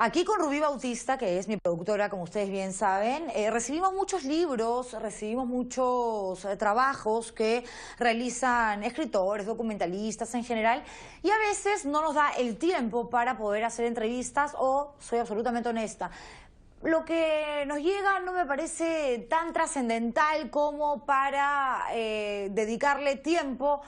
Aquí con Rubí Bautista, que es mi productora, como ustedes bien saben, recibimos muchos libros, recibimos muchos trabajos que realizan escritores, documentalistas en general, y a veces no nos da el tiempo para poder hacer entrevistas o, soy absolutamente honesta, lo que nos llega no me parece tan trascendental como para dedicarle tiempo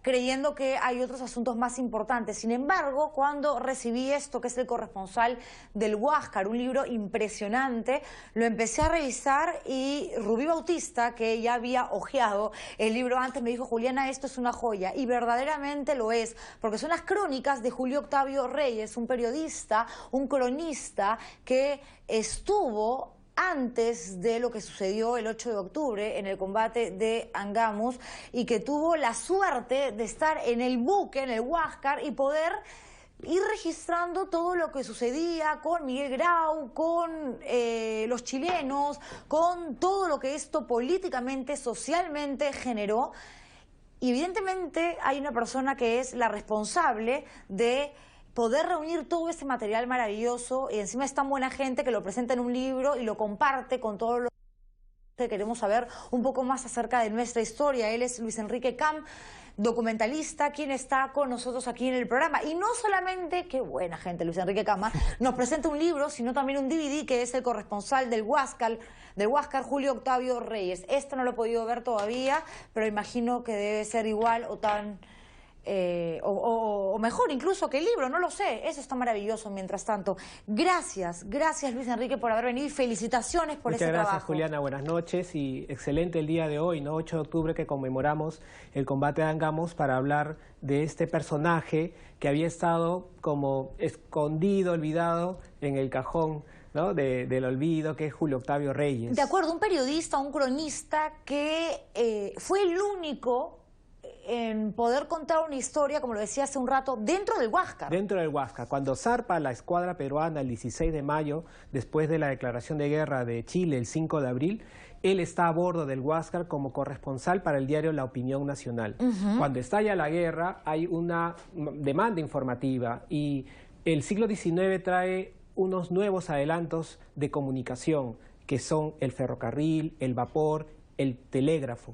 creyendo que hay otros asuntos más importantes. Sin embargo, cuando recibí esto, que es El corresponsal del Huáscar, un libro impresionante, lo empecé a revisar y Rubí Bautista, que ya había hojeado el libro antes, me dijo: Juliana, esto es una joya, y verdaderamente lo es, porque son las crónicas de Julio Octavio Reyes, un periodista, un cronista que estuvo antes de lo que sucedió el 8 de octubre en el combate de Angamos y que tuvo la suerte de estar en el buque, en el Huáscar, y poder ir registrando todo lo que sucedía con Miguel Grau, con los chilenos, con todo lo que esto políticamente, socialmente generó. Y evidentemente hay una persona que es la responsable de poder reunir todo ese material maravilloso, y encima es tan buena gente que lo presenta en un libro y lo comparte con todos los que queremos saber un poco más acerca de nuestra historia. Él es Luis Enrique Camp, documentalista, quien está con nosotros aquí en el programa. Y no solamente, qué buena gente Luis Enrique Camp, nos presenta un libro, sino también un DVD que es El corresponsal del Huáscar, Julio Octavio Reyes. Esto no lo he podido ver todavía, pero imagino que debe ser igual o tan... o mejor incluso que el libro, no lo sé. Eso está maravilloso. Mientras tanto, gracias Luis Enrique por haber venido y felicitaciones por ese trabajo. Muchas gracias, Juliana, buenas noches y excelente el día de hoy, ¿no? 8 de octubre, que conmemoramos el combate de Angamos, para hablar de este personaje que había estado como escondido, olvidado en el cajón, ¿no? del olvido, que es Julio Octavio Reyes. De acuerdo, un periodista, un cronista que fue el único en poder contar una historia, como lo decía hace un rato, dentro del Huáscar. Dentro del Huáscar. Cuando zarpa la escuadra peruana el 16 de mayo, después de la declaración de guerra de Chile el 5 de abril, él está a bordo del Huáscar como corresponsal para el diario La Opinión Nacional. Cuando estalla la guerra hay una demanda informativa y el siglo XIX trae unos nuevos adelantos de comunicación, que son el ferrocarril, el vapor, el telégrafo.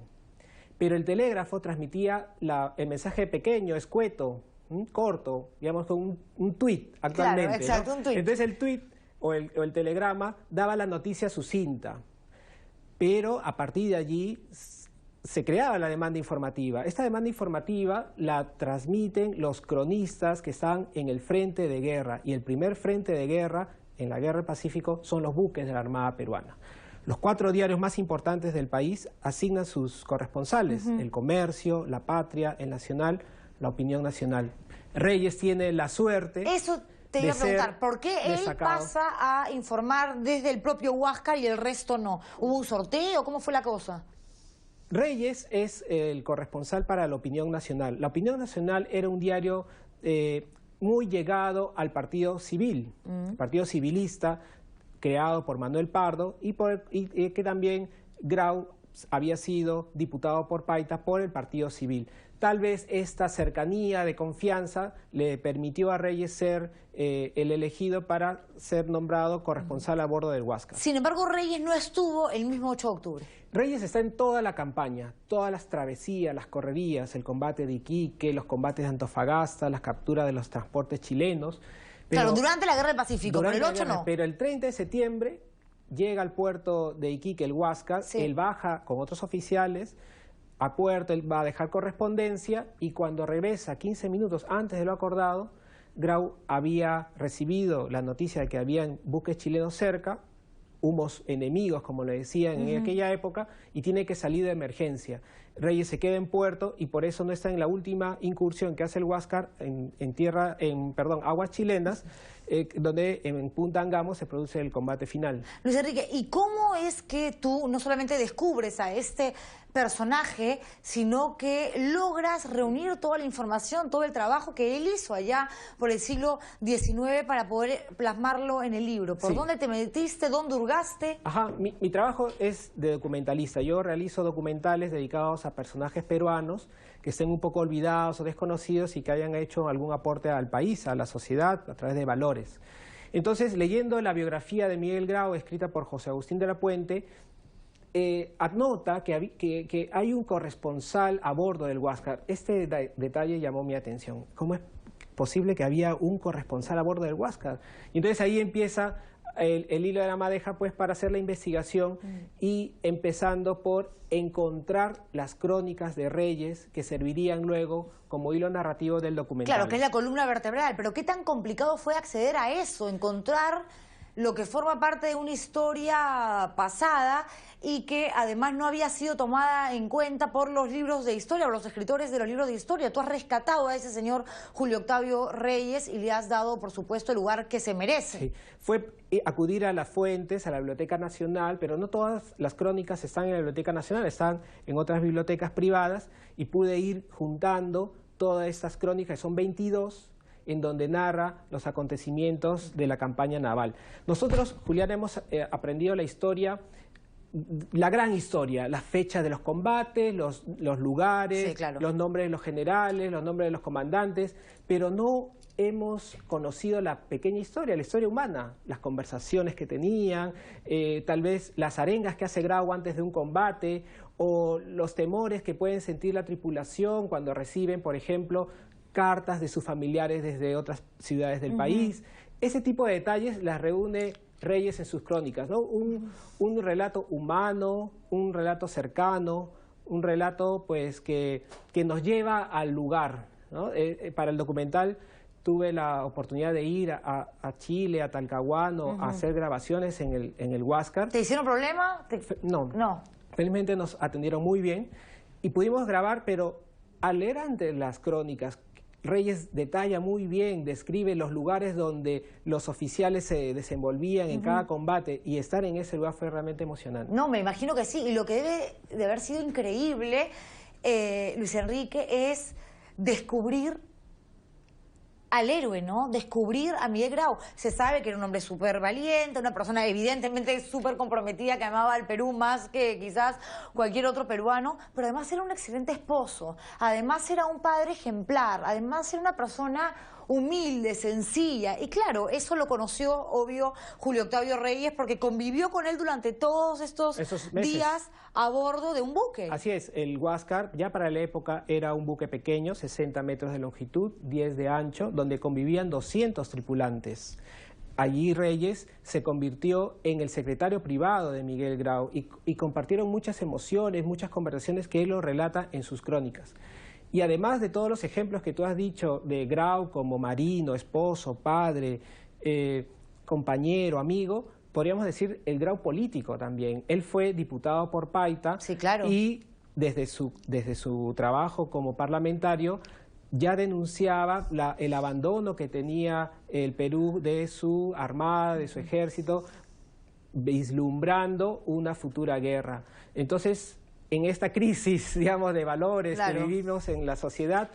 Pero el telégrafo transmitía el mensaje pequeño, escueto, corto, digamos, un tuit actualmente. Claro, exacto, ¿no? un tuit. Entonces el tuit o el telegrama daba la noticia sucinta, pero a partir de allí se creaba la demanda informativa. Esta demanda informativa la transmiten los cronistas que están en el frente de guerra, y el primer frente de guerra en la Guerra del Pacífico son los buques de la Armada peruana. Los 4 diarios más importantes del país asignan sus corresponsales: El Comercio, La Patria, El Nacional, La Opinión Nacional. Reyes tiene la suerte... Eso te iba a preguntar, ¿por qué él pasa a informar desde el propio Huáscar y el resto no? ¿Hubo un sorteo? ¿Cómo fue la cosa? Reyes es el corresponsal para La Opinión Nacional. La Opinión Nacional era un diario muy llegado al Partido Civil, Partido Civilista, creado por Manuel Pardo, y que también Grau había sido diputado por Paita por el Partido Civil. Tal vez esta cercanía de confianza le permitió a Reyes ser el elegido para ser nombrado corresponsal a bordo del Huáscar. Sin embargo, Reyes no estuvo el mismo 8 de octubre. Reyes está en toda la campaña, todas las travesías, las correrías, el combate de Iquique, los combates de Antofagasta, las capturas de los transportes chilenos. Pero claro, durante la Guerra del Pacífico, pero el 8 no. Pero el 30 de septiembre llega al puerto de Iquique, el Huáscar, él baja con otros oficiales a puerto, él va a dejar correspondencia, y cuando regresa 15 minutos antes de lo acordado, Grau había recibido la noticia de que habían buques chilenos cerca, humos enemigos, como le decían en aquella época, y tiene que salir de emergencia. Reyes se queda en puerto y por eso no está en la última incursión que hace el Huáscar en aguas chilenas, donde en Punta Angamos se produce el combate final. Luis Enrique, ¿y cómo es que tú no solamente descubres a este personaje, sino que logras reunir toda la información, todo el trabajo que él hizo allá por el siglo XIX para poder plasmarlo en el libro? ¿Por dónde te metiste? ¿Dónde hurgaste? Ajá, mi trabajo es de documentalista. Yo realizo documentales dedicados a personajes peruanos que estén un poco olvidados o desconocidos y que hayan hecho algún aporte al país, a la sociedad, a través de valores. Entonces, leyendo la biografía de Miguel Grau, escrita por José Agustín de la Puente, anota que hay un corresponsal a bordo del Huáscar. Este detalle llamó mi atención. ¿Cómo es posible que había un corresponsal a bordo del Huáscar? Y entonces ahí empieza el hilo de la madeja, pues, para hacer la investigación y empezando por encontrar las crónicas de Reyes que servirían luego como hilo narrativo del documental. Claro, que es la columna vertebral, pero ¿qué tan complicado fue acceder a eso, encontrar lo que forma parte de una historia pasada y que además no había sido tomada en cuenta por los libros de historia o los escritores de los libros de historia? Tú has rescatado a ese señor Julio Octavio Reyes y le has dado, por supuesto, el lugar que se merece. Sí. Fue acudir a las fuentes, a la Biblioteca Nacional, pero no todas las crónicas están en la Biblioteca Nacional, están en otras bibliotecas privadas, y pude ir juntando todas estas crónicas, son 22, en donde narra los acontecimientos de la campaña naval. Nosotros, Julián, hemos aprendido la historia, la gran historia, las fechas de los combates, los lugares, sí, claro, los nombres de los generales, los nombres de los comandantes, pero no hemos conocido la pequeña historia, la historia humana, las conversaciones que tenían, tal vez las arengas que hace Grau antes de un combate, o los temores que pueden sentir la tripulación cuando reciben, por ejemplo, cartas de sus familiares desde otras ciudades del país. Ese tipo de detalles las reúne Reyes en sus crónicas, ¿no? Un relato humano, un relato cercano, un relato, pues, que nos lleva al lugar, ¿no? Para el documental tuve la oportunidad de ir a Chile, a Talcahuano, a hacer grabaciones en el Huáscar. ¿Te hicieron problema? No. Felizmente nos atendieron muy bien y pudimos grabar, pero al leer ante las crónicas, Reyes detalla muy bien, describe los lugares donde los oficiales se desenvolvían en cada combate, y estar en ese lugar fue realmente emocionante. No, me imagino que sí, y lo que debe de haber sido increíble, Luis Enrique, es descubrir al héroe, ¿no? Descubrir a Miguel Grau. Se sabe que era un hombre súper valiente, una persona evidentemente súper comprometida, que amaba al Perú más que quizás cualquier otro peruano, pero además era un excelente esposo, además era un padre ejemplar, además era una persona humilde, sencilla, y claro, eso lo conoció, obvio, Julio Octavio Reyes, porque convivió con él durante todos esos días a bordo de un buque. Así es, el Huáscar ya para la época era un buque pequeño, 60 metros de longitud, 10 de ancho, donde convivían 200 tripulantes. Allí Reyes se convirtió en el secretario privado de Miguel Grau y compartieron muchas emociones, muchas conversaciones que él lo relata en sus crónicas. Y además de todos los ejemplos que tú has dicho de Grau como marino, esposo, padre, compañero, amigo, podríamos decir el Grau político también. Él fue diputado por Paita, sí, claro, y desde su trabajo como parlamentario ya denunciaba el abandono que tenía el Perú de su armada, de su ejército, vislumbrando una futura guerra. Entonces, en esta crisis, digamos, de valores que vivimos en la sociedad,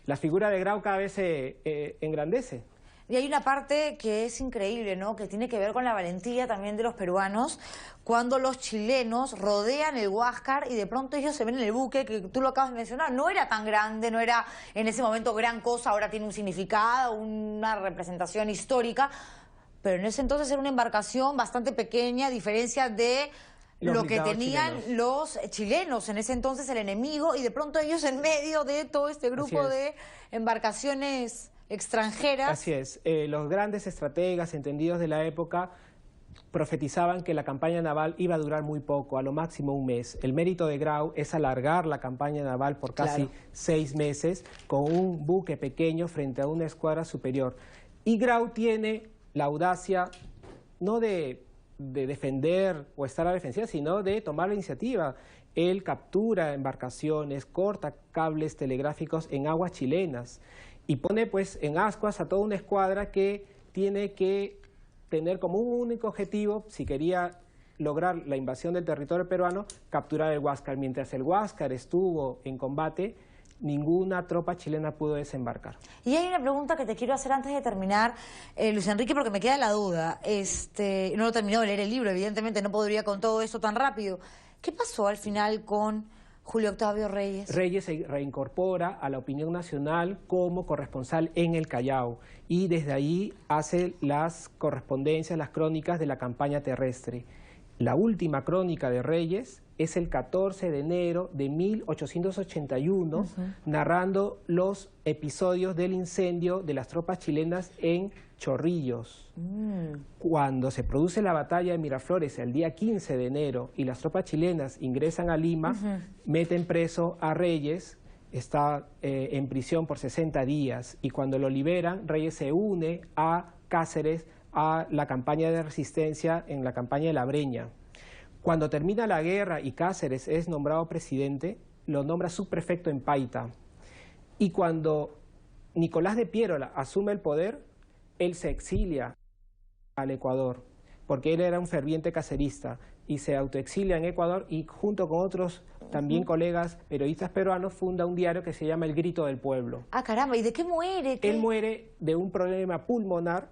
la figura de Grau cada vez se engrandece. Y hay una parte que es increíble, ¿no?, que tiene que ver con la valentía también de los peruanos, cuando los chilenos rodean el Huáscar y de pronto ellos se ven en el buque, que tú lo acabas de mencionar, no era tan grande, no era en ese momento gran cosa, ahora tiene un significado, una representación histórica, pero en ese entonces era una embarcación bastante pequeña, a diferencia de lo que tenían los chilenos, en ese entonces el enemigo, y de pronto ellos en medio de todo este grupo de embarcaciones extranjeras. Así es, los grandes estrategas entendidos de la época profetizaban que la campaña naval iba a durar muy poco, a lo máximo un mes. El mérito de Grau es alargar la campaña naval por casi 6 meses con un buque pequeño frente a una escuadra superior. Y Grau tiene la audacia no de defender o estar a la defensiva, sino de tomar la iniciativa. Él captura embarcaciones, corta cables telegráficos en aguas chilenas y pone pues en ascuas a toda una escuadra que tiene que tener como un único objetivo, si quería lograr la invasión del territorio peruano, capturar el Huáscar. Mientras el Huáscar estuvo en combate, ninguna tropa chilena pudo desembarcar. Y hay una pregunta que te quiero hacer antes de terminar, Luis Enrique, porque me queda la duda. No lo he terminado de leer el libro, evidentemente no podría con todo esto tan rápido. ¿Qué pasó al final con Julio Octavio Reyes. Reyes se reincorpora a la opinión nacional como corresponsal en el Callao y desde ahí hace las correspondencias, las crónicas de la campaña terrestre. La última crónica de Reyes es el 14 de enero de 1881, narrando los episodios del incendio de las tropas chilenas en Chorrillos. Cuando se produce la batalla de Miraflores el día 15 de enero y las tropas chilenas ingresan a Lima, meten preso a Reyes, está en prisión por 60 días y cuando lo liberan, Reyes se une a Cáceres a la campaña de resistencia en la campaña de La Breña. Cuando termina la guerra y Cáceres es nombrado presidente, lo nombra subprefecto en Paita. Y cuando Nicolás de Piérola asume el poder, él se exilia al Ecuador, porque él era un ferviente cacerista, y se autoexilia en Ecuador y junto con otros también colegas periodistas peruanos funda un diario que se llama El Grito del Pueblo. Ah, caramba, ¿y de qué muere? Él muere de un problema pulmonar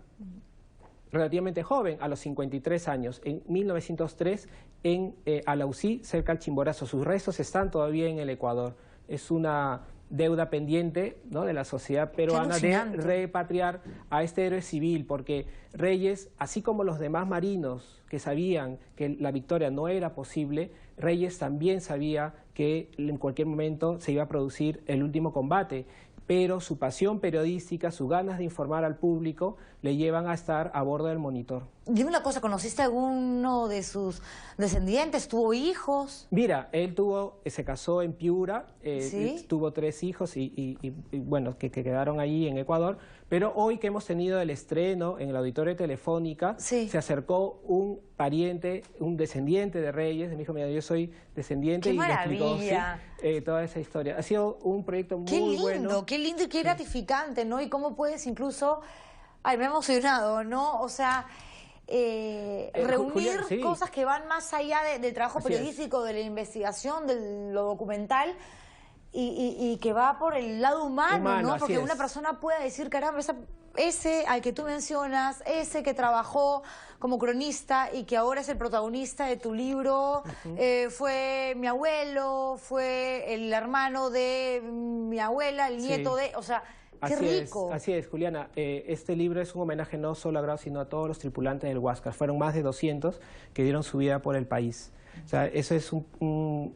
relativamente joven, a los 53 años, en 1903, en Alausí, cerca al Chimborazo. Sus restos están todavía en el Ecuador. Es una deuda pendiente, ¿no?, de la sociedad peruana de repatriar a este héroe civil, porque Reyes, así como los demás marinos que sabían que la victoria no era posible, Reyes también sabía que en cualquier momento se iba a producir el último combate, pero su pasión periodística, sus ganas de informar al público, le llevan a estar a bordo del Monitor. Dime una cosa, ¿conociste a alguno de sus descendientes? ¿Tuvo hijos? Mira, él se casó en Piura, ¿Sí? tuvo 3 hijos y bueno, que quedaron allí en Ecuador, pero hoy que hemos tenido el estreno en el auditorio de Telefónica, sí, se acercó un pariente, un descendiente de Reyes, me dijo, mira, yo soy descendiente. ¡Qué y maravilla! me explicó, sí, toda esa historia. Ha sido un proyecto muy bueno. Qué lindo y qué gratificante, ¿no? Y cómo puedes incluso... Ay, me he emocionado, ¿no? O sea... reunir Julián, sí, cosas que van más allá del trabajo así periodístico, de la investigación, de lo documental y que va por el lado humano, ¿no? Porque una persona puede decir, caramba, ese al que tú mencionas, ese que trabajó como cronista y que ahora es el protagonista de tu libro, fue mi abuelo, fue el hermano de mi abuela, el nieto de... O sea, ¡qué rico! Así es, Juliana. Este libro es un homenaje no solo a Grau, sino a todos los tripulantes del Huáscar. Fueron más de 200 que dieron su vida por el país. O sea, eso es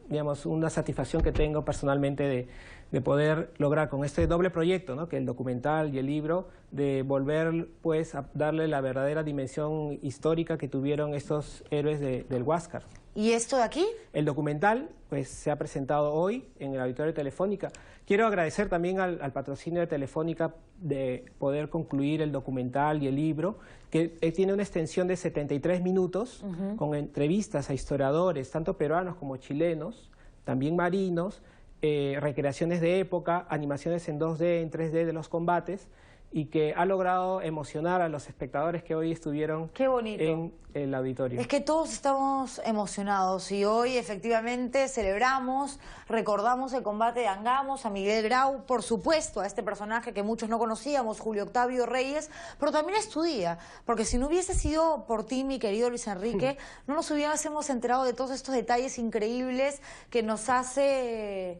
digamos, una satisfacción que tengo personalmente de poder lograr con este doble proyecto, ¿no?, que el documental y el libro, de volver pues a darle la verdadera dimensión histórica que tuvieron estos héroes del Huáscar. ¿Y esto de aquí? El documental pues se ha presentado hoy en el auditorio de Telefónica. Quiero agradecer también al patrocinio de Telefónica de poder concluir el documental y el libro, que tiene una extensión de 73 minutos con entrevistas a historiadores, tanto peruanos como chilenos, también marinos, recreaciones de época, animaciones en 2D, en 3D de los combates, y que ha logrado emocionar a los espectadores que hoy estuvieron en el auditorio. Es que todos estamos emocionados y hoy efectivamente celebramos, recordamos el combate de Angamos, a Miguel Grau, por supuesto a este personaje que muchos no conocíamos, Julio Octavio Reyes, pero también es tu día, porque si no hubiese sido por ti, mi querido Luis Enrique, no nos hubiésemos enterado de todos estos detalles increíbles que nos hace...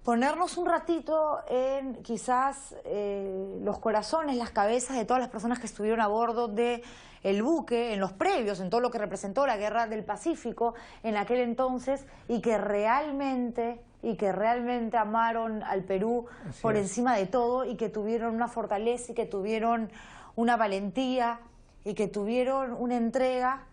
ponernos un ratito en quizás los corazones, las cabezas de todas las personas que estuvieron a bordo del buque, en los previos, en todo lo que representó la Guerra del Pacífico en aquel entonces y que realmente amaron al Perú por encima de todo y que tuvieron una fortaleza y que tuvieron una valentía y que tuvieron una entrega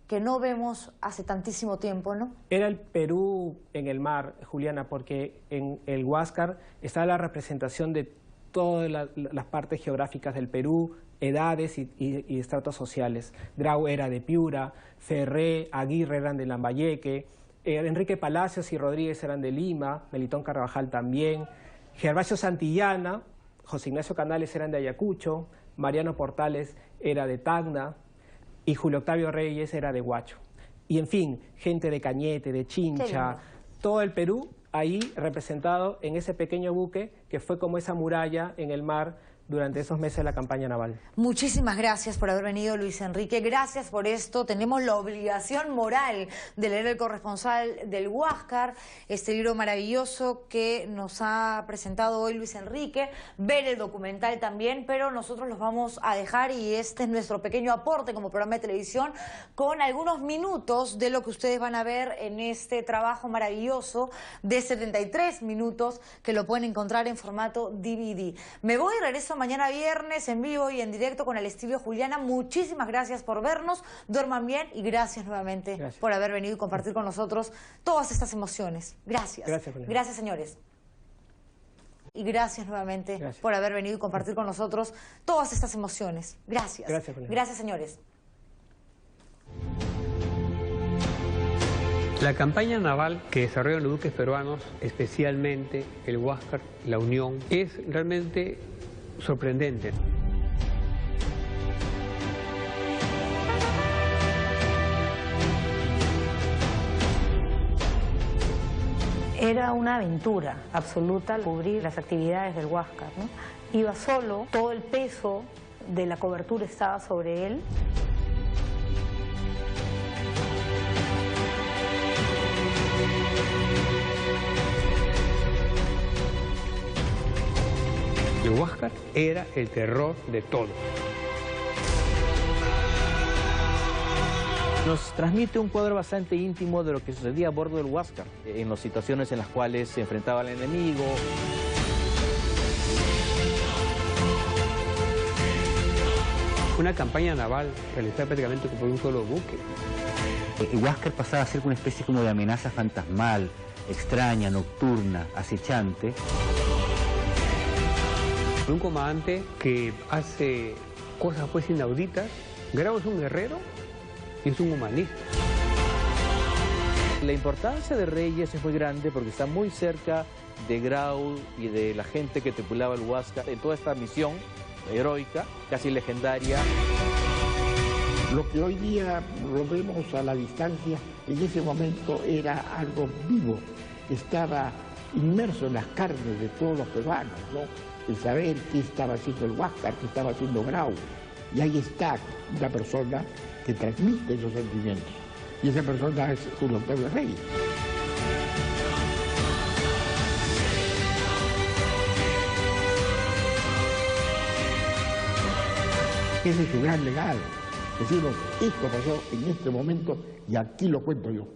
que no vemos hace tantísimo tiempo, ¿no? Era el Perú en el mar, Juliana, porque en el Huáscar está la representación de todas las partes geográficas del Perú, edades y estratos sociales. Grau era de Piura, Ferré, Aguirre eran de Lambayeque, Enrique Palacios y Rodríguez eran de Lima, Melitón Carvajal también, Gervasio Santillana, José Ignacio Canales eran de Ayacucho, Mariano Portales era de Tacna, y Julio Octavio Reyes era de Huacho. Y en fin, gente de Cañete, de Chincha, todo el Perú ahí representado en ese pequeño buque que fue como esa muralla en el mar durante esos meses de la campaña naval. Muchísimas gracias por haber venido, Luis Enrique. Gracias por esto. Tenemos la obligación moral de leer El corresponsal del Huáscar, este libro maravilloso que nos ha presentado hoy Luis Enrique, ver el documental también, pero nosotros los vamos a dejar y este es nuestro pequeño aporte como programa de televisión con algunos minutos de lo que ustedes van a ver en este trabajo maravilloso de 73 minutos que lo pueden encontrar en formato DVD. Me voy y regreso mañana viernes en vivo y en directo con el estilo Juliana. Muchísimas gracias por vernos, duerman bien y gracias nuevamente por haber venido y compartir con nosotros todas estas emociones. Gracias. Gracias, señores. Y gracias nuevamente por haber venido y compartir con nosotros todas estas emociones. Gracias. Gracias, señores. La campaña naval que desarrollan los buques peruanos, especialmente el Huáscar, la Unión, es realmente sorprendente. Era una aventura absoluta cubrir las actividades del Huáscar, ¿no? Iba solo, todo el peso de la cobertura estaba sobre él. El Huáscar era el terror de todos. Nos transmite un cuadro bastante íntimo de lo que sucedía a bordo del Huáscar, en las situaciones en las cuales se enfrentaba al enemigo. Una campaña naval realizada prácticamente por un solo buque. El Huáscar pasaba a ser una especie como de amenaza fantasmal, extraña, nocturna, acechante. Un comandante que hace cosas pues inauditas. Grau es un guerrero y es un humanista. La importancia de Reyes es muy grande porque está muy cerca de Grau y de la gente que tripulaba el Huáscar en toda esta misión heroica, casi legendaria. Lo que hoy día lo vemos a la distancia, en ese momento era algo vivo, estaba inmerso en las carnes de todos los peruanos, ¿no? El saber qué estaba haciendo el Huáscar, qué estaba haciendo Grau. Y ahí está una persona que transmite esos sentimientos. Y esa persona es Julio Octavio Reyes. Ese es su gran legado. Decimos, esto pasó en este momento y aquí lo cuento yo.